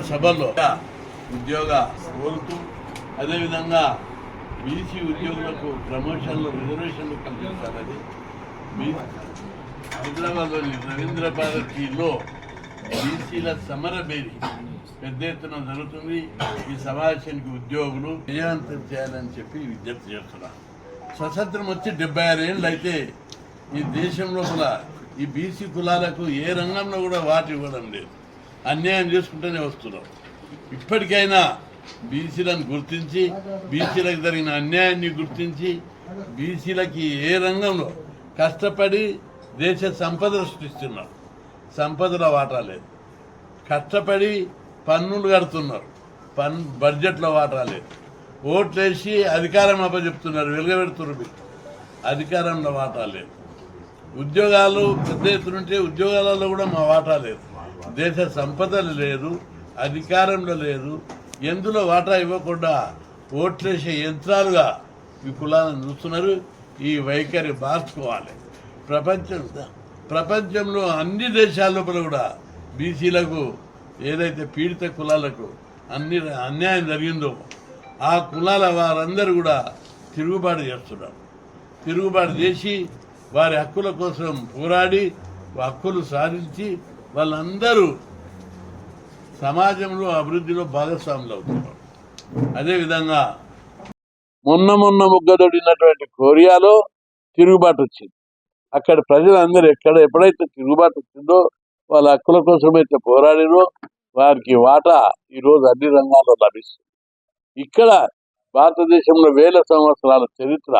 సభలో ఉద్యోగ కోరుతూ అదేవిధంగా బీసీ ఉద్యోగులకు ప్రమోషన్లు రిజర్వేషన్లు కల్పించాలని హైదరాబాద్లోని రవీంద్ర భారతిలో బీసీల సమర బేరీ పెద్ద ఎత్తున జరుగుతుంది. ఈ సమావేశానికి ఉద్యోగులు విజయవంతం చేయాలని చెప్పి విజ్ఞప్తి చేస్తున్నారు. స్వతంత్రం వచ్చి 76 ఏళ్ళు అయితే ఈ దేశం లోపల ఈ బీసీ కులాలకు ఏ రంగంలో కూడా వాటి ఇవ్వడం లేదు, అన్యాయం చేసుకుంటూనే వస్తున్నాం. ఇప్పటికైనా బీసీలను గుర్తించి బీసీలకు జరిగిన అన్యాయాన్ని గుర్తించి బీసీలకి ఏ రంగంలో కష్టపడి దేశ సంపద సృష్టిస్తున్నారు, సంపదల వాటా లేదు. కష్టపడి పన్నులు కడుతున్నారు, బడ్జెట్లో వాటా లేదు. ఓట్లేసి అధికారం అప్పచెప్తున్నారు, వెలుగబెడుతున్నారు, అధికారంలో వాటా లేదు. ఉద్యోగాలు పెద్ద ఎత్తునుంటే ఉద్యోగాలలో కూడా మా వాటా లేదు. దేశ సంపదలు లేదు, అధికారంలో లేదు. ఎందులో వాటా ఇవ్వకుండా ఓట్లేసే యంత్రాలుగా ఈ కులాలను చూస్తున్నారు. ఈ వైఖరి మార్చుకోవాలి. ప్రపంచంలో అన్ని దేశాల లోపల కూడా బీసీలకు ఏదైతే పీడిత కులాలకు అన్యాయం జరిగిందో ఆ కులాల వారందరూ కూడా తిరుగుబాటు చేస్తున్నారు. తిరుగుబాటు చేసి వారి హక్కుల కోసం పోరాడి హక్కులు సాధించి వాళ్ళందరూ సమాజంలో అభివృద్ధిలో భాగస్వాములు అవుతున్నారు. అదేవిధంగా మొన్న ముగ్గదొడినటువంటి కొరియాలో తిరుగుబాటు వచ్చింది. అక్కడ ప్రజలందరూ ఎప్పుడైతే తిరుగుబాటు వచ్చిందో వాళ్ళ హక్కుల కోసమైతే పోరాడినో వారికి వాటా ఈరోజు అన్ని రంగాల్లో లభిస్తుంది. ఇక్కడ భారతదేశంలో 1000 సంవత్సరాల చరిత్ర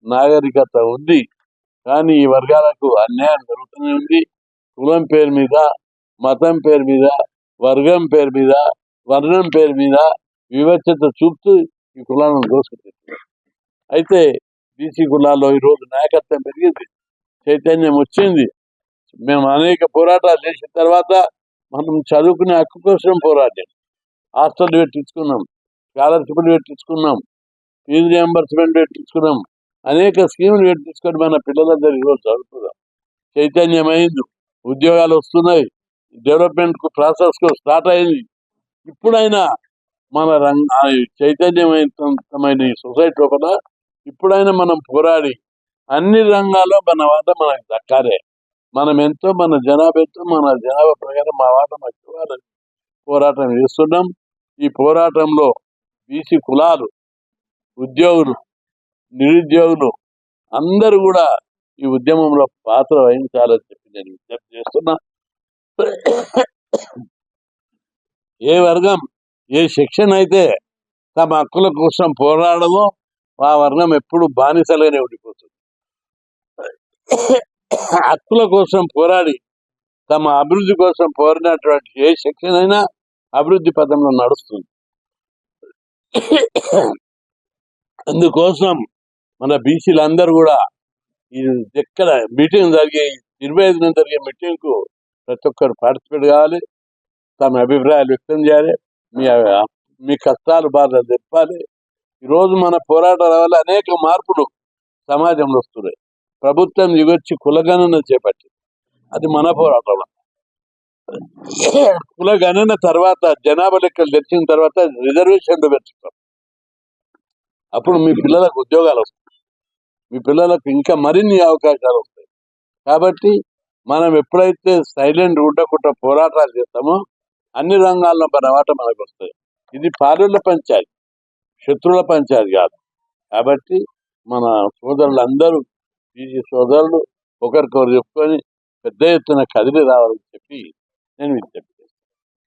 నాగరికత ఉంది. కానీ ఈ వర్గాలకు అన్యాయం జరుగుతూనే ఉంది. కులం పేరు మీద, మతం పేరు మీద, వర్గం పేరు మీద, వర్ణం పేరు మీద వివక్షత చూపుతూ ఈ కులాలను దోసుకుంటున్నారు. అయితే బీసీ కులాల్లో ఈరోజు నాయకత్వం పెరిగింది, చైతన్యం వచ్చింది. మేము అనేక పోరాటాలు చేసిన తర్వాత మనం చదువుకునే హక్కు కోసం పోరాడాం. హాస్టల్ పెట్టించుకున్నాం, స్కాలర్షిప్లు పెట్టించుకున్నాం, ఫీజు రియంబర్స్మెంట్ పెట్టించుకున్నాం, అనేక స్కీములు పెట్టించుకొని మన పిల్లలందరూ ఈరోజు చదువుతున్నాం. చైతన్యమైంది, ఉద్యోగాలు వస్తున్నాయి, డెవలప్మెంట్ ప్రాసెస్ స్టార్ట్ అయింది. ఇప్పుడైనా మన చైతన్యమైన ఈ సొసైటీ లోపల ఇప్పుడైనా మనం పోరాడి అన్ని రంగాల్లో మన వాట మనకు దక్కాలే. మనం ఎంతో మన జనాభా ప్రకారం మా వాట మాకు ఇవ్వాలని పోరాటం చేస్తున్నాం. ఈ పోరాటంలో బీసీ కులాలు, ఉద్యోగులు, నిరుద్యోగులు అందరూ కూడా ఈ ఉద్యమంలో పాత్ర వహించాలని చెప్పి నేను విజ్ఞప్తి చేస్తున్నా. ఏ వర్గం ఏ సెక్షన్ అయితే తమ హక్కుల కోసం పోరాడమో ఆ వర్గం ఎప్పుడు బానిసలుగానే ఉండిపోతుంది. హక్కుల కోసం పోరాడి తమ అభివృద్ధి కోసం పోరాడినటువంటి ఏ సెక్షన్ అయినా అభివృద్ధి పథంలో నడుస్తుంది. అందుకోసం మన బీసీలందరూ కూడా ఎక్కడ మీటింగ్ జరిగే 25 జరిగే మీటింగ్కు ప్రతి ఒక్కరు పార్టిసిపేట్ కావాలి, తమ అభిప్రాయాలు వ్యక్తం చేయాలి, మీ కష్టాలు బాధలు చెప్పాలి. ఈరోజు మన పోరాటాల వల్ల అనేక మార్పులు సమాజంలో వస్తున్నాయి. ప్రభుత్వం దిగొచ్చి కులగణన చేపట్టింది, అది మన పోరాటం. కులగణన తర్వాత జనాభా లెక్కలు తెచ్చిన తర్వాత రిజర్వేషన్లు పెంచుతాం. అప్పుడు మీ పిల్లలకు ఉద్యోగాలు వస్తాయి, మీ పిల్లలకు ఇంకా మరిన్ని అవకాశాలు వస్తాయి. కాబట్టి మనం ఎప్పుడైతే సైలెంట్ ఉండకుండా పోరాటాలు చేస్తామో అన్ని రంగాల్లో మన మాట మనకు వస్తాయి. ఇది పారుల పంచాయతీ, శత్రువుల పంచాయతీ కాదు. కాబట్టి మన సోదరులందరూ బీసీ సోదరులు ఒకరికొకరు చెప్పుకొని పెద్ద ఎత్తున కదిలి రావాలని చెప్పి నేను విజ్ఞప్తి